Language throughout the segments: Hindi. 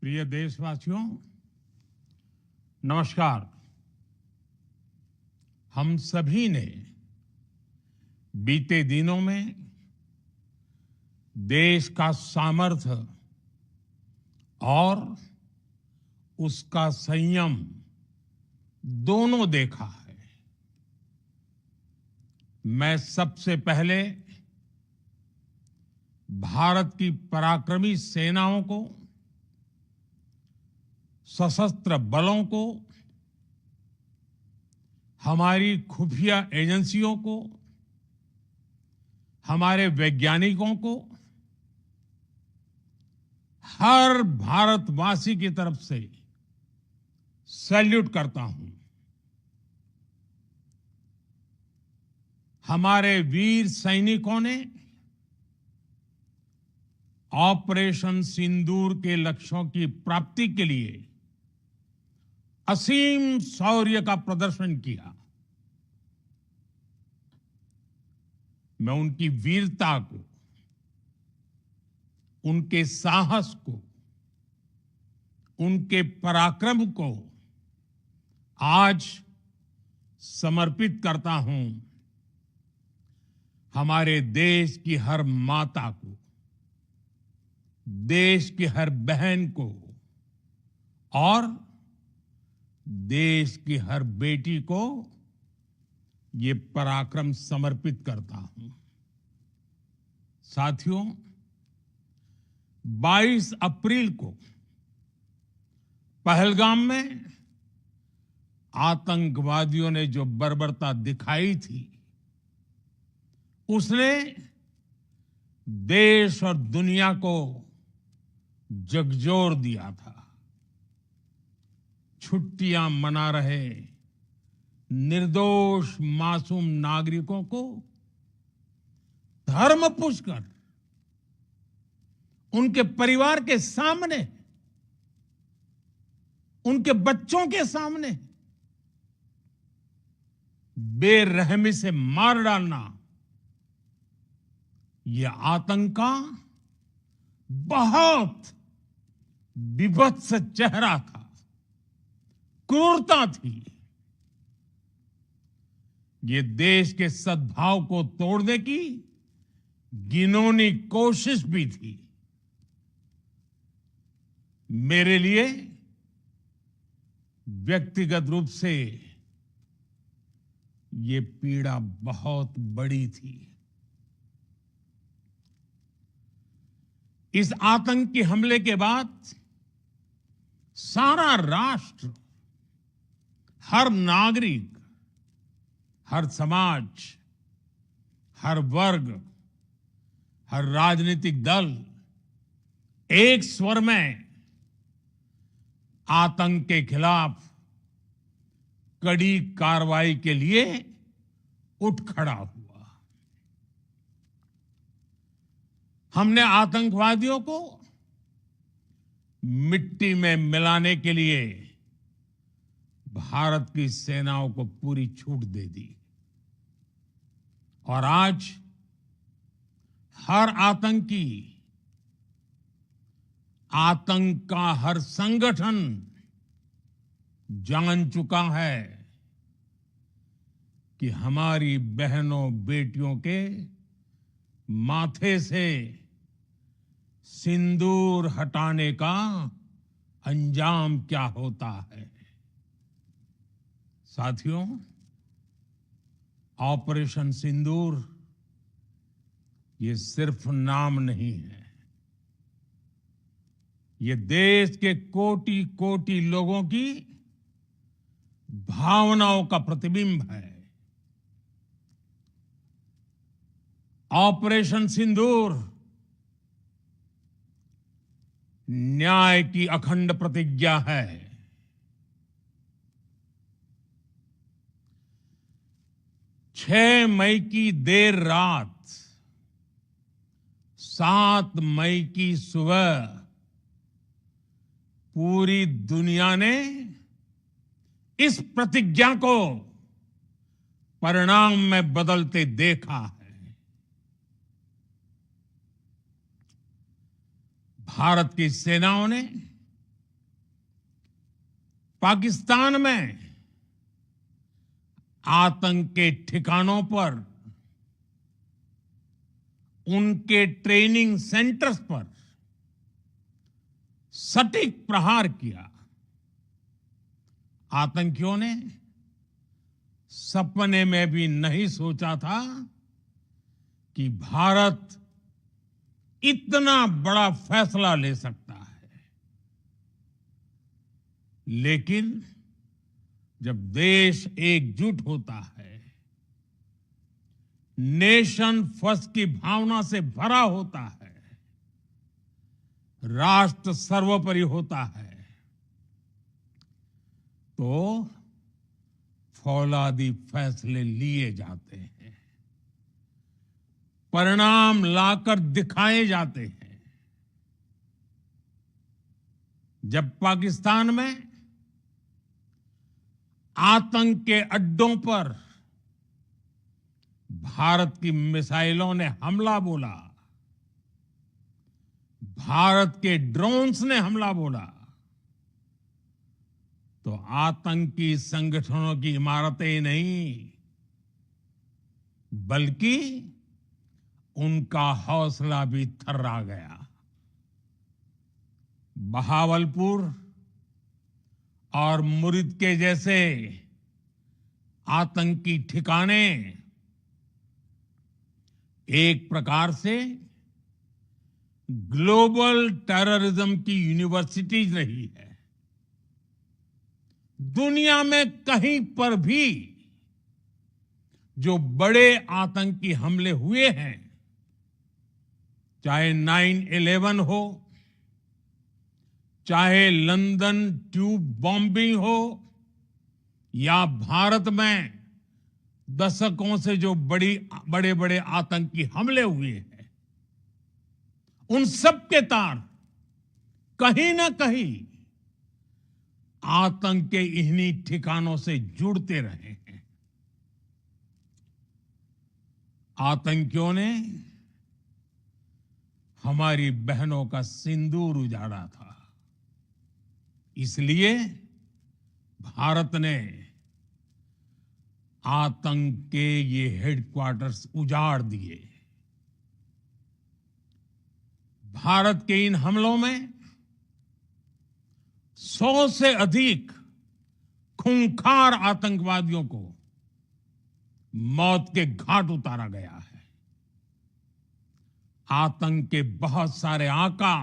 प्रिय देशवासियों, नमस्कार। हम सभी ने बीते दिनों में देश का सामर्थ्य और उसका संयम दोनों देखा है। मैं सबसे पहले भारत की पराक्रमी सेनाओं को, सशस्त्र बलों को, हमारी खुफिया एजेंसियों को, हमारे वैज्ञानिकों को, हर भारतवासी की तरफ से सैल्यूट करता हूं। हमारे वीर सैनिकों ने ऑपरेशन सिंदूर के लक्ष्यों की प्राप्ति के लिए असीम शौर्य का प्रदर्शन किया। मैं उनकी वीरता को, उनके साहस को, उनके पराक्रम को आज समर्पित करता हूं। हमारे देश की हर माता को, देश की हर बहन को और देश की हर बेटी को ये पराक्रम समर्पित करता हूं। साथियों, 22 अप्रैल को पहलगाम में आतंकवादियों ने जो बर्बरता दिखाई थी, उसने देश और दुनिया को झकझोर दिया था। छुट्टियां मना रहे निर्दोष मासूम नागरिकों को धर्म पूछकर उनके परिवार के सामने, उनके बच्चों के सामने बेरहमी से मार डालना, यह आतंक का बहुत विभत्स चेहरा था, क्रूरता थी। ये देश के सद्भाव को तोड़ने की घिनौनी कोशिश भी थी। मेरे लिए व्यक्तिगत रूप से ये पीड़ा बहुत बड़ी थी। इस आतंकी हमले के बाद सारा राष्ट्र, हर नागरिक, हर समाज, हर वर्ग, हर राजनीतिक दल एक स्वर में आतंक के खिलाफ कड़ी कार्रवाई के लिए उठ खड़ा हुआ। हमने आतंकवादियों को मिट्टी में मिलाने के लिए भारत की सेनाओं को पूरी छूट दे दी और आज हर आतंकी, आतंक का हर संगठन जान चुका है कि हमारी बहनों बेटियों के माथे से सिंदूर हटाने का अंजाम क्या होता है। साथियों, ऑपरेशन सिंदूर ये सिर्फ नाम नहीं है, ये देश के कोटि कोटि लोगों की भावनाओं का प्रतिबिंब है। ऑपरेशन सिंदूर न्याय की अखंड प्रतिज्ञा है। 6 मई की देर रात, 7 मई की सुबह पूरी दुनिया ने इस प्रतिज्ञा को परिणाम में बदलते देखा है। भारत की सेनाओं ने पाकिस्तान में आतंक के ठिकानों पर, उनके ट्रेनिंग सेंटर्स पर सटीक प्रहार किया। आतंकियों ने सपने में भी नहीं सोचा था कि भारत इतना बड़ा फैसला ले सकता है। लेकिन जब देश एकजुट होता है, नेशन फर्स्ट की भावना से भरा होता है, राष्ट्र सर्वोपरि होता है, तो फौलादी फैसले लिए जाते हैं, परिणाम लाकर दिखाए जाते हैं। जब पाकिस्तान में आतंक के अड्डों पर भारत की मिसाइलों ने हमला बोला, भारत के ड्रोन्स ने हमला बोला, तो आतंकी संगठनों की इमारतें नहीं, बल्कि उनका हौसला भी थर्रा गया। बहावलपुर और मुरिद के जैसे आतंकी ठिकाने एक प्रकार से ग्लोबल टेररिज्म की यूनिवर्सिटीज रही है। दुनिया में कहीं पर भी जो बड़े आतंकी हमले हुए हैं, चाहे 9/11 हो, चाहे लंदन ट्यूब बॉम्बिंग हो, या भारत में दशकों से जो बड़े बड़े आतंकी हमले हुए हैं, उन सब के तार कहीं ना कहीं आतंक के इन्हीं ठिकानों से जुड़ते रहे हैं। आतंकियों ने हमारी बहनों का सिंदूर उजाड़ा था, इसलिए भारत ने आतंक के ये हेडक्वार्टर्स उजाड़ दिए। भारत के इन हमलों में 100 से अधिक खूंखार आतंकवादियों को मौत के घाट उतारा गया है। आतंक के बहुत सारे आका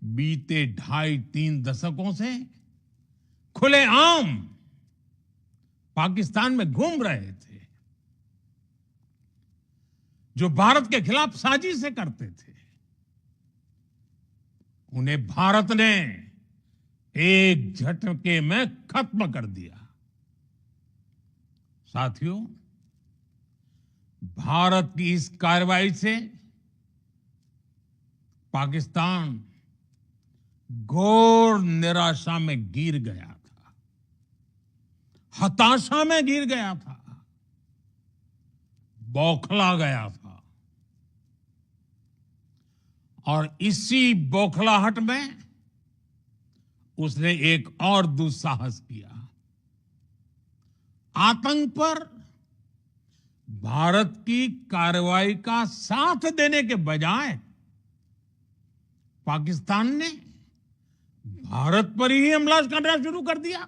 बीते 2.5-3 दशकों से खुलेआम पाकिस्तान में घूम रहे थे, जो भारत के खिलाफ साजिशें करते थे। उन्हें भारत ने एक झटके में खत्म कर दिया। साथियों, भारत की इस कार्रवाई से पाकिस्तान घोर निराशा में गिर गया था, हताशा में गिर गया था, बौखला गया था। और इसी बौखलाहट में उसने एक और दुस्साहस किया। आतंक पर भारत की कार्रवाई का साथ देने के बजाय पाकिस्तान ने भारत पर ही हमला करना शुरू कर दिया।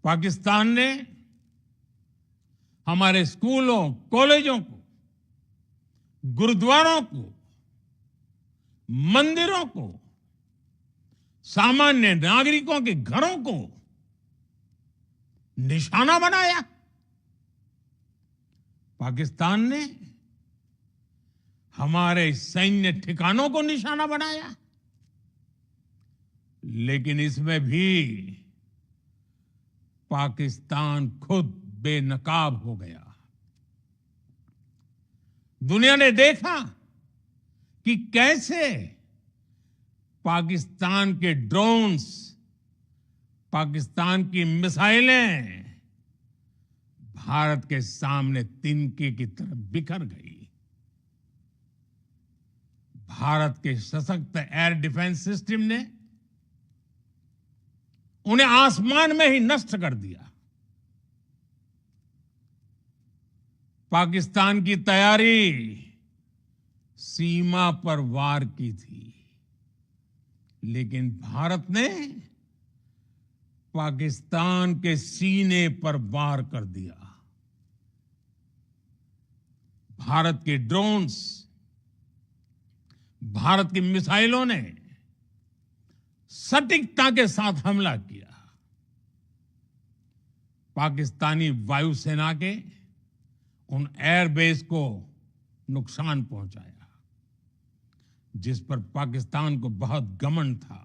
पाकिस्तान ने हमारे स्कूलों, कॉलेजों को, गुरुद्वारों को, मंदिरों को, सामान्य नागरिकों के घरों को निशाना बनाया। पाकिस्तान ने हमारे सैन्य ठिकानों को निशाना बनाया। लेकिन इसमें भी पाकिस्तान खुद बेनकाब हो गया। दुनिया ने देखा कि कैसे पाकिस्तान के ड्रोन्स, पाकिस्तान की मिसाइलें भारत के सामने तिनके की तरह बिखर गई। भारत के सशक्त एयर डिफेंस सिस्टम ने उन्हें आसमान में ही नष्ट कर दिया। पाकिस्तान की तैयारी सीमा पर वार की थी, लेकिन भारत ने पाकिस्तान के सीने पर वार कर दिया। भारत के ड्रोन्स, भारत की मिसाइलों ने सटीकता के साथ हमला किया। पाकिस्तानी वायुसेना के उन एयरबेस को नुकसान पहुंचाया, जिस पर पाकिस्तान को बहुत घमंड था।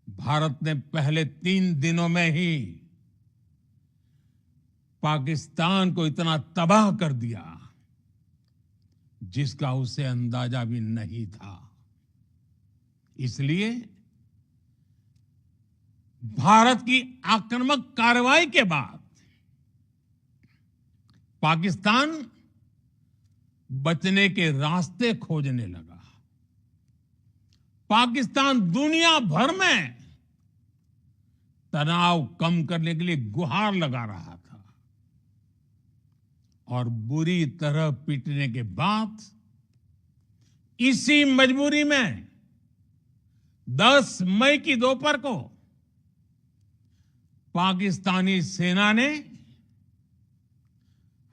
भारत ने पहले 3 दिनों में ही पाकिस्तान को इतना तबाह कर दिया जिसका उसे अंदाजा भी नहीं था। इसलिए भारत की आक्रामक कार्रवाई के बाद पाकिस्तान बचने के रास्ते खोजने लगा। पाकिस्तान दुनिया भर में तनाव कम करने के लिए गुहार लगा रहा था, और बुरी तरह पीटने के बाद इसी मजबूरी में 10 मई की दोपहर को पाकिस्तानी सेना ने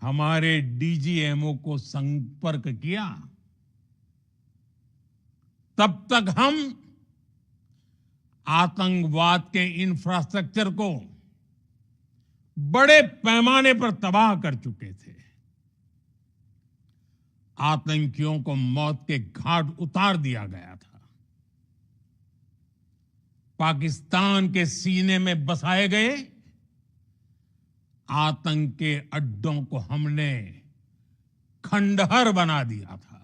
हमारे डीजीएमओ को संपर्क किया। तब तक हम आतंकवाद के इंफ्रास्ट्रक्चर को बड़े पैमाने पर तबाह कर चुके थे। आतंकियों को मौत के घाट उतार दिया गया था। पाकिस्तान के सीने में बसाए गए आतंक के अड्डों को हमने खंडहर बना दिया था।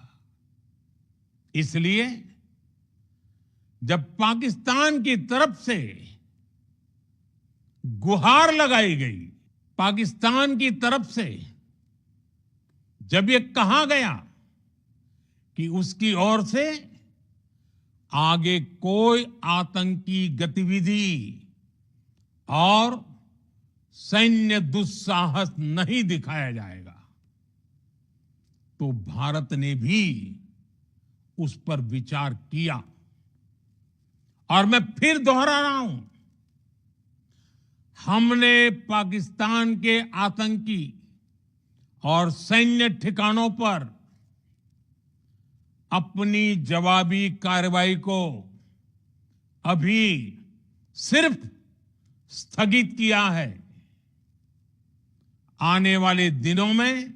इसलिए जब पाकिस्तान की तरफ से गुहार लगाई गई, पाकिस्तान की तरफ से जब ये कहा गया कि उसकी ओर से आगे कोई आतंकी गतिविधि और सैन्य दुस्साहस नहीं दिखाया जाएगा, तो भारत ने भी उस पर विचार किया। और मैं फिर दोहरा रहा हूं, हमने पाकिस्तान के आतंकी और सैन्य ठिकानों पर अपनी जवाबी कार्रवाई को अभी सिर्फ स्थगित किया है। आने वाले दिनों में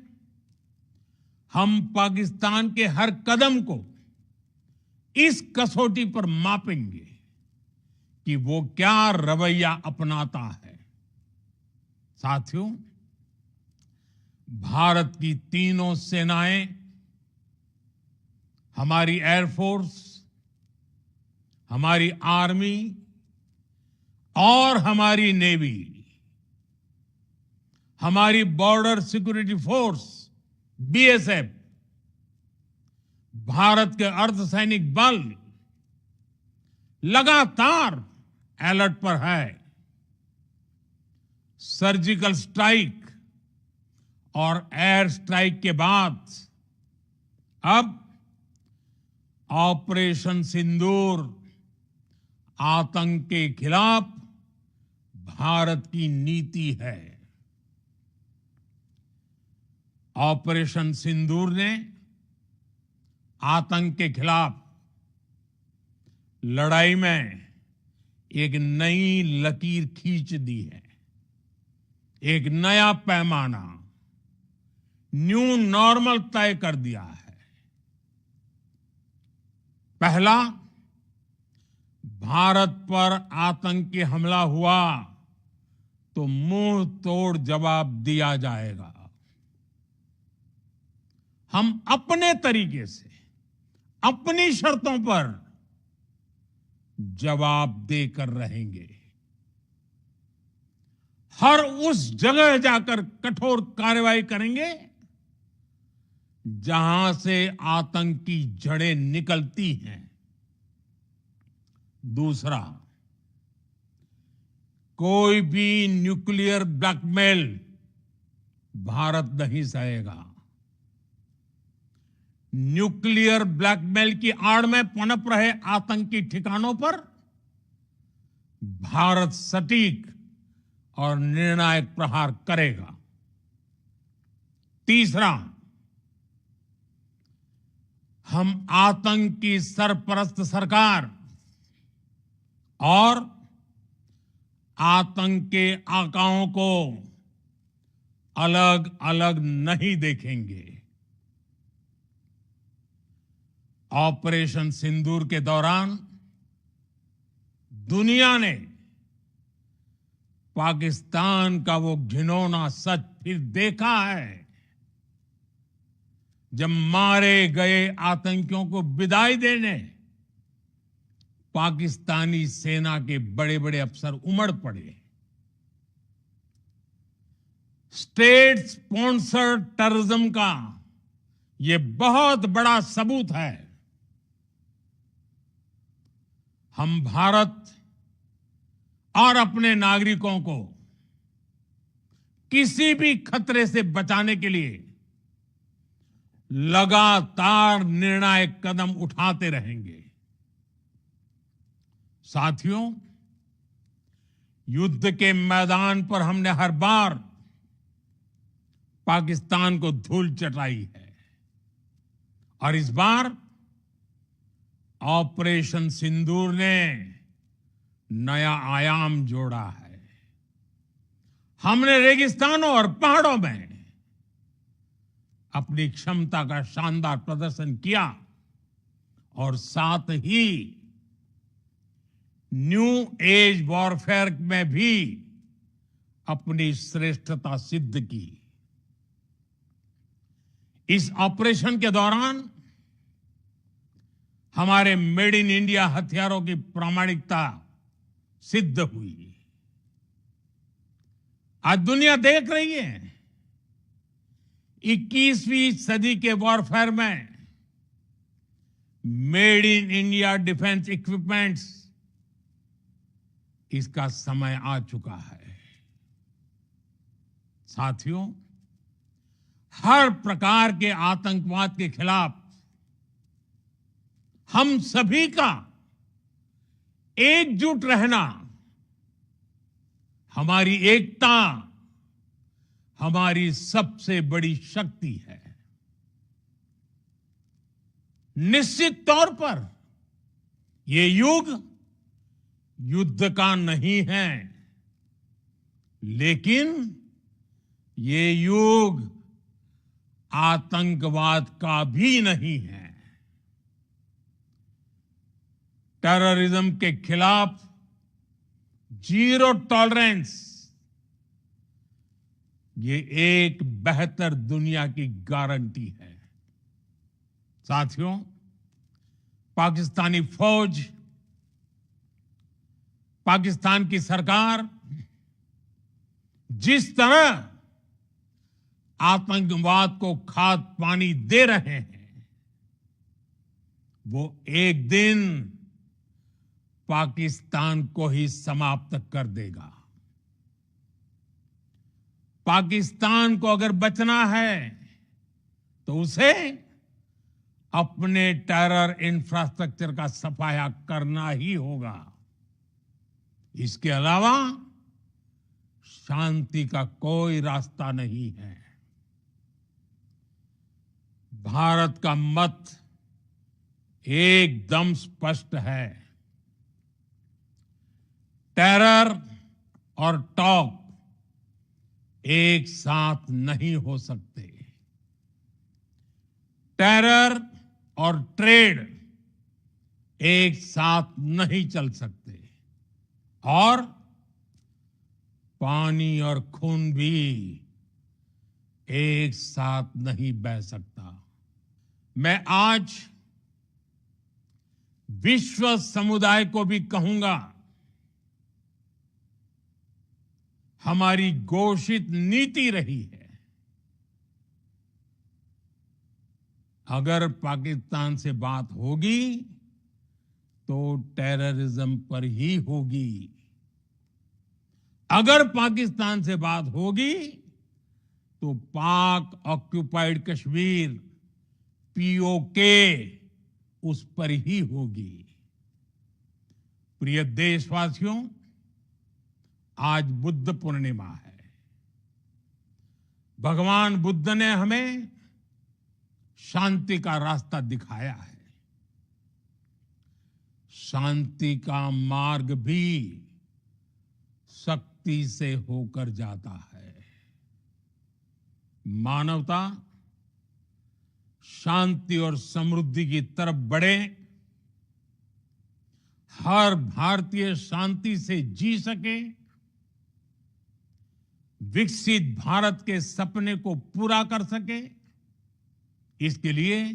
हम पाकिस्तान के हर कदम को इस कसौटी पर मापेंगे कि वो क्या रवैया अपनाता है। साथियों, भारत की तीनों सेनाएं, हमारी एयरफोर्स, हमारी आर्मी और हमारी नेवी, हमारी border security force BSF, Bharat के अर्धसैनिक बल लगातार अलर्ट पर है। सर्जिकल स्ट्राइक और एयर स्ट्राइक के बाद अब ऑपरेशन सिंदूर आतंक के खिलाफ भारत की नीति है। ऑपरेशन सिंदूर ने आतंक के खिलाफ लड़ाई में एक नई लकीर खींच दी है, एक नया पैमाना, न्यू नॉर्मल तय कर दिया है। पहला, भारत पर आतंकी हमला हुआ तो मुंह तोड़ जवाब दिया जाएगा। हम अपने तरीके से, अपनी शर्तों पर जवाब देकर रहेंगे। हर उस जगह जाकर कठोर कार्रवाई करेंगे जहां से आतंक की जड़ें निकलती हैं। दूसरा, कोई भी न्यूक्लियर ब्लैकमेल भारत नहीं सहेगा। न्यूक्लियर ब्लैकमेल की आड़ में पनप रहे आतंकी ठिकानों पर भारत सटीक और निर्णायक प्रहार करेगा। तीसरा, हम आतंक की सरपरस्त सरकार और आतंक के आकाओं को अलग अलग नहीं देखेंगे। ऑपरेशन सिंदूर के दौरान दुनिया ने पाकिस्तान का वो घिनौना सच फिर देखा है, जब मारे गए आतंकियों को विदाई देने पाकिस्तानी सेना के बड़े बड़े अफसर उमड़ पड़े। स्टेट स्पॉन्सर्ड टेररिज्म का ये बहुत बड़ा सबूत है। हम भारत और अपने नागरिकों को किसी भी खतरे से बचाने के लिए लगातार निर्णायक कदम उठाते रहेंगे। साथियों, युद्ध के मैदान पर हमने हर बार पाकिस्तान को धूल चटाई है और इस बार ऑपरेशन सिंदूर ने नया आयाम जोड़ा है। हमने रेगिस्तानों और पहाड़ों में अपनी क्षमता का शानदार प्रदर्शन किया और साथ ही न्यू एज वॉरफेयर में भी अपनी श्रेष्ठता सिद्ध की। इस ऑपरेशन के दौरान हमारे मेड इन इंडिया हथियारों की प्रामाणिकता सिद्ध हुई। आज दुनिया देख रही है 21वीं सदी के वॉरफेयर में made in India defence equipments, इसका समय आ चुका है। साथियों, हर प्रकार के आतंकवाद के खिलाफ हम सभी का एकजुट रहना, हमारी एकता हमारी सबसे बड़ी शक्ति है। निश्चित तौर पर ये युग युद्ध का नहीं है, लेकिन ये युग आतंकवाद का भी नहीं है। टेररिज्म के खिलाफ जीरो टॉलरेंस, ये एक बेहतर दुनिया की गारंटी है। साथियों, पाकिस्तानी फौज, पाकिस्तान की सरकार जिस तरह आतंकवाद को खाद पानी दे रहे हैं, वो एक दिन पाकिस्तान को ही समाप्त कर देगा। पाकिस्तान को अगर बचना है तो उसे अपने टेरर इंफ्रास्ट्रक्चर का सफाया करना ही होगा। इसके अलावा शांति का कोई रास्ता नहीं है। भारत का मत एकदम स्पष्ट है। टेरर और टॉक एक साथ नहीं हो सकते। टेरर और ट्रेड एक साथ नहीं चल सकते और पानी और खून भी एक साथ नहीं बह सकता। मैं आज विश्व समुदाय को भी कहूंगा, हमारी घोषित नीति रही है अगर पाकिस्तान से बात होगी तो टेररिज्म पर ही होगी। अगर पाकिस्तान से बात होगी तो पाक ऑक्युपाइड कश्मीर पीओके उस पर ही होगी। प्रिय देशवासियों, आज बुद्ध पूर्णिमा है। भगवान बुद्ध ने हमें शांति का रास्ता दिखाया है। शांति का मार्ग भी शक्ति से होकर जाता है। मानवता शांति और समृद्धि की तरफ बढ़े, हर भारतीय शांति से जी सके, विकसित भारत के सपने को पूरा कर सके, इसके लिए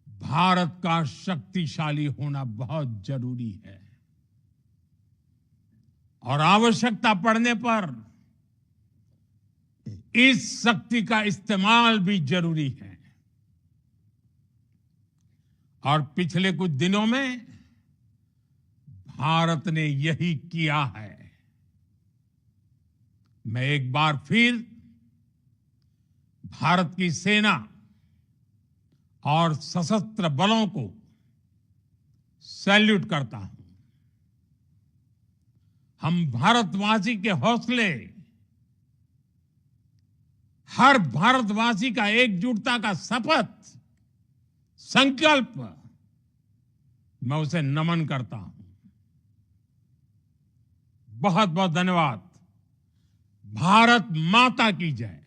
भारत का शक्तिशाली होना बहुत जरूरी है। और आवश्यकता पड़ने पर इस शक्ति का इस्तेमाल भी जरूरी है। और पिछले कुछ दिनों में भारत ने यही किया है। मैं एक बार फिर भारत की सेना और सशस्त्र बलों को सैल्यूट करता हूं। हम भारतवासी के हौसले, हर भारतवासी का एकजुटता का शपथ, संकल्प, मैं उसे नमन करता हूं। बहुत बहुत धन्यवाद। भारत माता की जय।